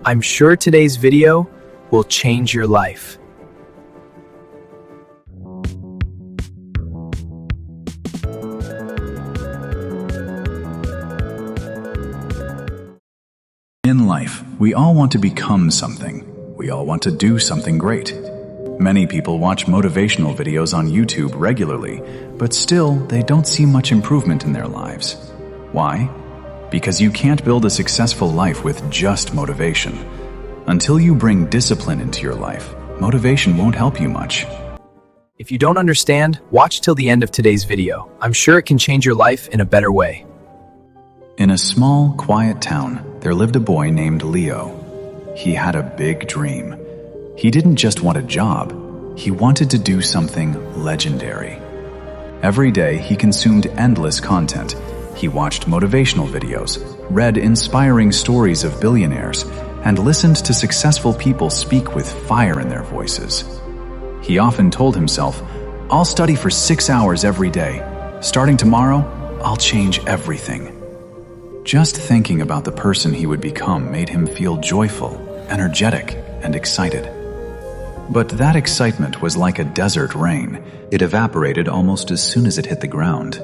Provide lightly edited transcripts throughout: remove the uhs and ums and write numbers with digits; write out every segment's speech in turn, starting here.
I'm sure today's video will change your life. In life, we all want to become something. We all want to do something great. Many people watch motivational videos on YouTube regularly, but still, they don't see much improvement in their lives. Why? Because you can't build a successful life with just motivation. Until you bring discipline into your life, motivation won't help you much. If you don't understand, watch till the end of today's video. I'm sure it can change your life in a better way. In a small, quiet town, there lived a boy named Leo. He had a big dream. He didn't just want a job, he wanted to do something legendary. Every day, he consumed endless content. He watched motivational videos, read inspiring stories of billionaires, and listened to successful people speak with fire in their voices. He often told himself, "I'll study for 6 hours every day. Starting tomorrow, I'll change everything." Just thinking about the person he would become made him feel joyful, energetic, and excited. But that excitement was like a desert rain. It evaporated almost as soon as it hit the ground.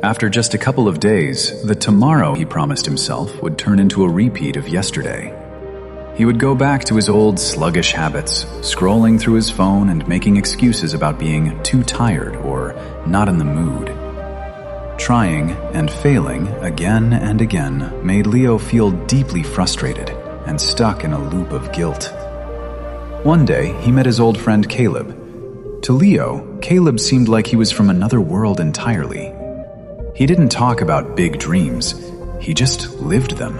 After just a couple of days, the tomorrow he promised himself would turn into a repeat of yesterday. He would go back to his old sluggish habits, scrolling through his phone and making excuses about being too tired or not in the mood. Trying and failing again and again made Leo feel deeply frustrated and stuck in a loop of guilt. One day, he met his old friend Caleb. To Leo, Caleb seemed like he was from another world entirely. He didn't talk about big dreams, he just lived them.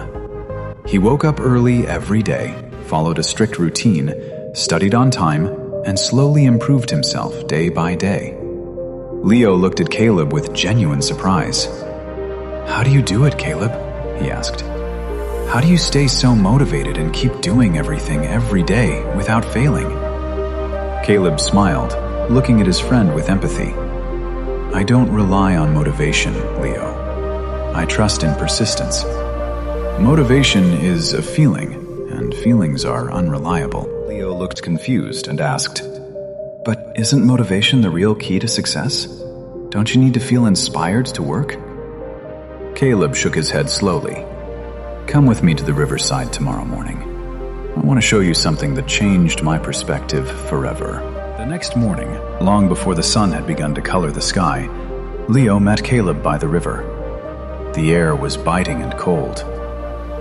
He woke up early every day, followed a strict routine, studied on time, and slowly improved himself day by day. Leo looked at Caleb with genuine surprise. "How do you do it, Caleb?" he asked. "How do you stay so motivated and keep doing everything every day without failing?" Caleb smiled, looking at his friend with empathy. "I don't rely on motivation, Leo. I trust in persistence. Motivation is a feeling, and feelings are unreliable." Leo looked confused and asked, "But isn't motivation the real key to success? Don't you need to feel inspired to work?" Caleb shook his head slowly. "Come with me to the riverside tomorrow morning. I want to show you something that changed my perspective forever." The next morning, long before the sun had begun to color the sky, Leo met Caleb by the river. The air was biting and cold.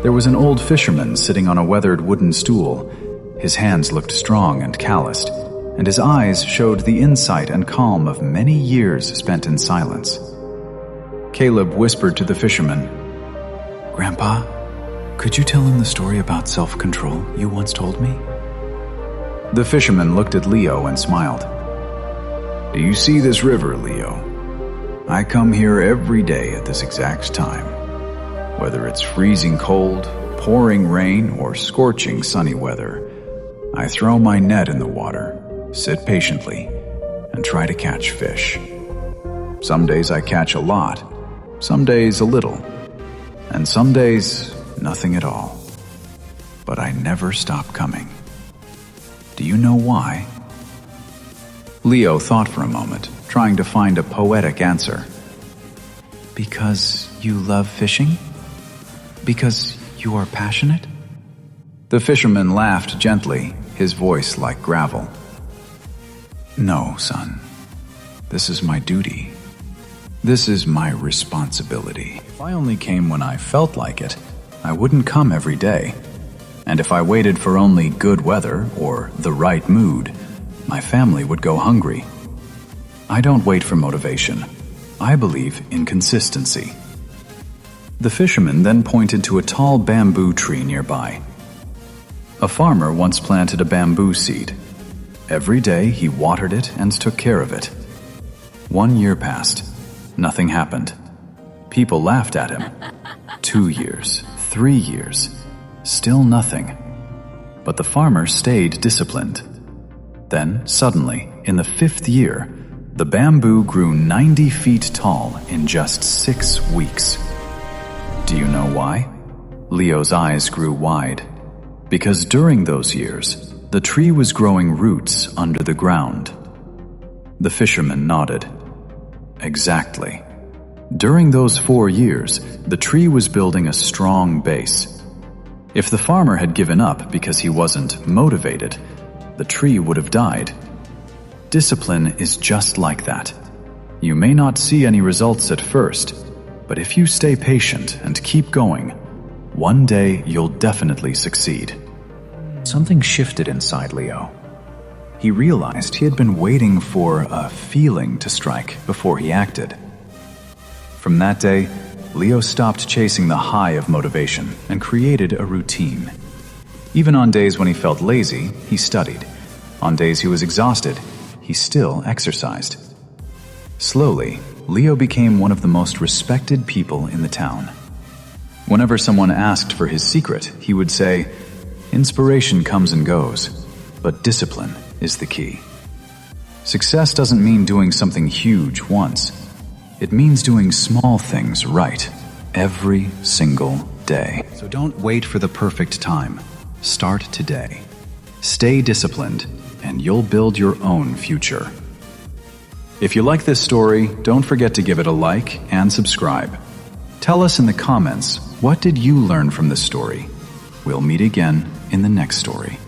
There was an old fisherman sitting on a weathered wooden stool. His hands looked strong and calloused, and his eyes showed the insight and calm of many years spent in silence. Caleb whispered to the fisherman, "Grandpa, could you tell him the story about self-control you once told me?" The fisherman looked at Leo and smiled. "Do you see this river, Leo? I come here every day at this exact time. Whether it's freezing cold, pouring rain, or scorching sunny weather, I throw my net in the water, sit patiently, and try to catch fish. Some days I catch a lot, some days a little, and some days nothing at all. But I never stop coming. Do you know why?" Leo thought for a moment, trying to find a poetic answer. "Because you love fishing? Because you are passionate?" The fisherman laughed gently, his voice like gravel. "No, son. This is my duty. This is my responsibility. If I only came when I felt like it, I wouldn't come every day. And if I waited for only good weather or the right mood, my family would go hungry. I don't wait for motivation. I believe in consistency." The fisherman then pointed to a tall bamboo tree nearby. A farmer once planted a bamboo seed. Every day he watered it and took care of it. 1 year passed. Nothing happened. People laughed at him. 2 years, 3 years, still nothing. But the farmer stayed disciplined. Then, suddenly, in the 5th year, the bamboo grew 90 feet tall in just 6 weeks. Do you know why? Leo's eyes grew wide. Because during those years, the tree was growing roots under the ground. The fisherman nodded. Exactly. During those 4 years, the tree was building a strong base. If the farmer had given up because he wasn't motivated, the tree would have died. Discipline is just like that. You may not see any results at first, but if you stay patient and keep going, one day you'll definitely succeed. Something shifted inside Leo. He realized he had been waiting for a feeling to strike before he acted. From that day, Leo stopped chasing the high of motivation and created a routine. Even on days when he felt lazy, he studied. On days he was exhausted, he still exercised. Slowly, Leo became one of the most respected people in the town. Whenever someone asked for his secret, he would say, "Inspiration comes and goes, but discipline is the key." Success doesn't mean doing something huge once. It means doing small things right every single day. So don't wait for the perfect time. Start today. Stay disciplined, and you'll build your own future. If you like this story, don't forget to give it a like and subscribe. Tell us in the comments, what did you learn from this story? We'll meet again in the next story.